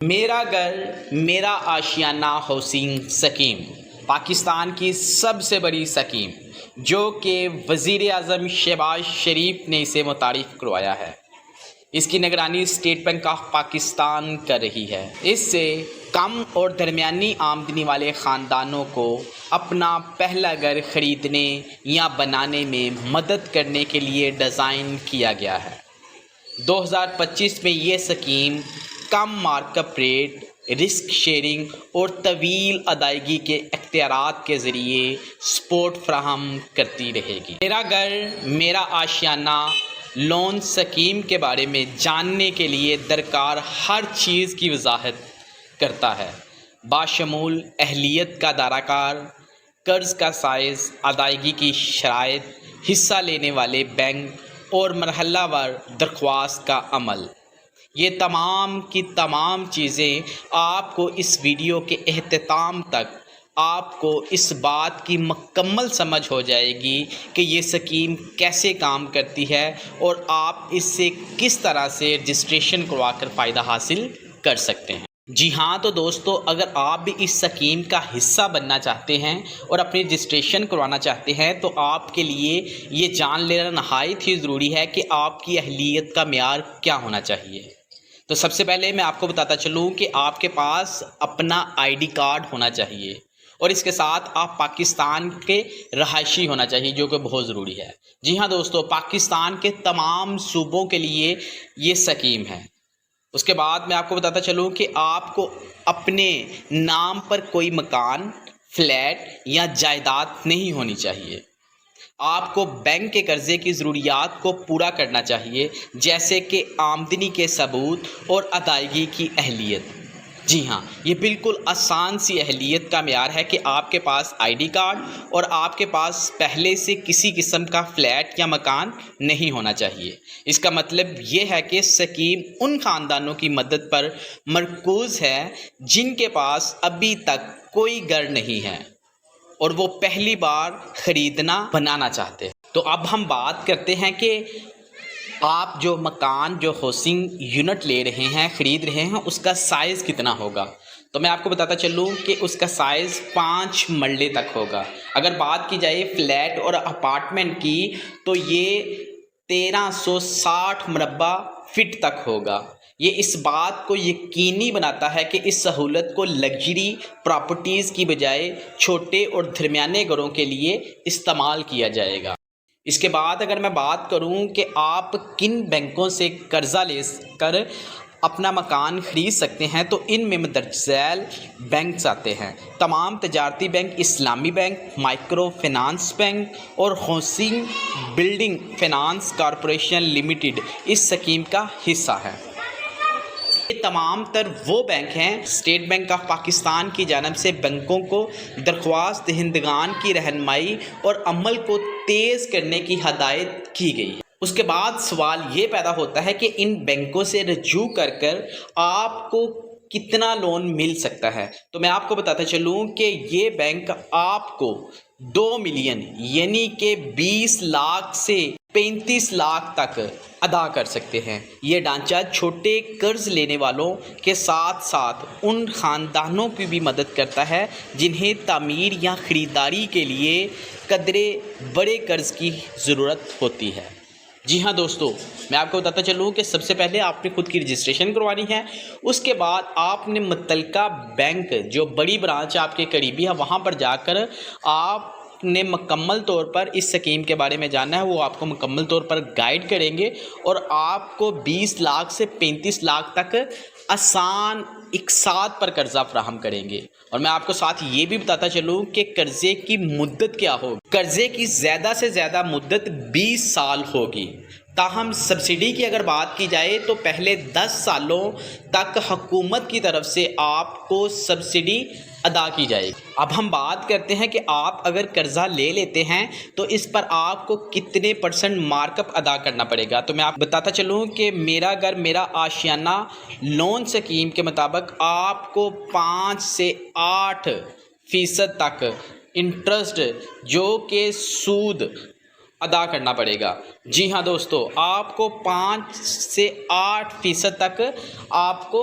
میرا گھر میرا آشیانہ ہاؤسنگ اسکیم پاکستان کی سب سے بڑی اسکیم جو کہ وزیر اعظم شہباز شریف نے اسے متعارف کروایا ہے۔ اس کی نگرانی اسٹیٹ بینک آف پاکستان کر رہی ہے۔ اس سے کم اور درمیانی آمدنی والے خاندانوں کو اپنا پہلا گھر خریدنے یا بنانے میں مدد کرنے کے لیے ڈیزائن کیا گیا ہے۔ 2025 میں یہ اسکیم کم mark up rate, risk sharing اور طویل ادائیگی کے اختیارات کے ذریعے سپورٹ فراہم کرتی رہے گی۔ میرا گھر میرا آشیانہ لون اسکیم کے بارے میں جاننے کے لیے درکار ہر چیز کی وضاحت کرتا ہے، باشمول اہلیت کا دارہ کار، قرض کا سائز، ادائیگی کی شرائط، حصہ لینے والے بینک اور مرحلہ وار درخواست کا عمل۔ یہ تمام کی تمام چیزیں آپ کو اس ویڈیو کے اختتام تک آپ کو اس بات کی مکمل سمجھ ہو جائے گی کہ یہ اسکیم کیسے کام کرتی ہے اور آپ اس سے کس طرح سے رجسٹریشن کروا کر فائدہ حاصل کر سکتے ہیں۔ جی ہاں، تو دوستو، اگر آپ بھی اس اسکیم کا حصہ بننا چاہتے ہیں اور اپنی رجسٹریشن کروانا چاہتے ہیں تو آپ کے لیے یہ جان لینا نہایت ہی ضروری ہے کہ آپ کی اہلیت کا معیار کیا ہونا چاہیے۔ تو سب سے پہلے میں آپ کو بتاتا چلوں کہ آپ کے پاس اپنا آئی ڈی کارڈ ہونا چاہیے اور اس کے ساتھ آپ پاکستان کے رہائشی ہونا چاہیے، جو کہ بہت ضروری ہے۔ جی ہاں دوستو، پاکستان کے تمام صوبوں کے لیے یہ اسکیم ہے۔ اس کے بعد میں آپ کو بتاتا چلوں کہ آپ کو اپنے نام پر کوئی مکان، فلیٹ یا جائیداد نہیں ہونی چاہیے۔ آپ کو بینک کے قرضے کی ضروریات کو پورا کرنا چاہیے، جیسے کہ آمدنی کے ثبوت اور ادائیگی کی اہلیت۔ جی ہاں، یہ بالکل آسان سی اہلیت کا معیار ہے کہ آپ کے پاس آئی ڈی کارڈ اور آپ کے پاس پہلے سے کسی قسم کا فلیٹ یا مکان نہیں ہونا چاہیے۔ اس کا مطلب یہ ہے کہ اسکیم ان خاندانوں کی مدد پر مرکوز ہے جن کے پاس ابھی تک کوئی گھر نہیں ہے اور وہ پہلی بار خریدنا بنانا چاہتے ہیں۔ تو اب ہم بات کرتے ہیں کہ آپ جو مکان، جو ہاؤسنگ یونٹ لے رہے ہیں، خرید رہے ہیں، اس کا سائز کتنا ہوگا۔ تو میں آپ کو بتاتا چلوں کہ اس کا سائز 5 مرلے تک ہوگا۔ اگر بات کی جائے فلیٹ اور اپارٹمنٹ کی تو یہ 1360 مربع فٹ تک ہوگا۔ یہ اس بات کو یقینی بناتا ہے کہ اس سہولت کو لگژری پراپرٹیز کی بجائے چھوٹے اور درمیانے گھروں کے لیے استعمال کیا جائے گا۔ اس کے بعد اگر میں بات کروں کہ آپ کن بینکوں سے قرضہ لے کر اپنا مکان خرید سکتے ہیں تو ان میں مندرجہ ذیل بینکس آتے ہیں: تمام تجارتی بینک، اسلامی بینک، مائکرو فنانس بینک اور housing building finance corporation limited اس اسکیم کا حصہ ہے۔ یہ تمام تر وہ بینک ہیں اسٹیٹ بینک آف پاکستان کی جانب سے بینکوں کو درخواست دہندگان کی رہنمائی اور عمل کو تیز کرنے کی ہدایت کی گئی ہے۔ اس کے بعد سوال یہ پیدا ہوتا ہے کہ ان بینکوں سے رجوع کر آپ کو کتنا لون مل سکتا ہے۔ تو میں آپ کو بتاتا چلوں کہ یہ بینک آپ کو 2 ملین یعنی کہ 20 لاکھ سے 35 لاکھ تک ادا کر سکتے ہیں۔ یہ ڈھانچہ چھوٹے قرض لینے والوں کے ساتھ ساتھ ان خاندانوں کی بھی مدد کرتا ہے جنہیں تعمیر یا خریداری کے لیے قدرے بڑے قرض کی ضرورت ہوتی ہے۔ جی ہاں دوستو، میں آپ کو بتاتا چلوں کہ سب سے پہلے آپ نے خود کی رجسٹریشن کروانی ہے۔ اس کے بعد آپ نے متعلقہ بینک جو بڑی برانچ آپ کے قریبی ہے وہاں پر جا کر آپ نے مکمل طور پر اس اسکیم کے بارے میں جاننا ہے۔ وہ آپ کو مکمل طور پر گائیڈ کریں گے اور آپ کو 20 لاکھ سے 35 لاکھ تک آسان اقساط پر قرضہ فراہم کریں گے۔ اور میں آپ کو ساتھ یہ بھی بتاتا چلوں کہ قرضے کی مدت کیا ہوگی۔ قرضے کی زیادہ سے زیادہ مدت 20 سال ہوگی، تاہم سبسڈی کی اگر بات کی جائے تو پہلے 10 سالوں تک حکومت کی طرف سے آپ کو سبسڈی ادا کی جائے گی۔ اب ہم بات کرتے ہیں کہ آپ اگر قرضہ لے لیتے ہیں تو اس پر آپ کو کتنے % مارک اپ ادا کرنا پڑے گا۔ تو میں آپ بتاتا چلوں کہ میرا گھر میرا آشیانہ لون اسکیم کے مطابق آپ کو 5 سے 8% تک انٹرسٹ جو کہ سود ادا کرنا پڑے گا۔ جی ہاں دوستو، آپ کو 5 سے 8% تک آپ کو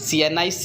CNIC,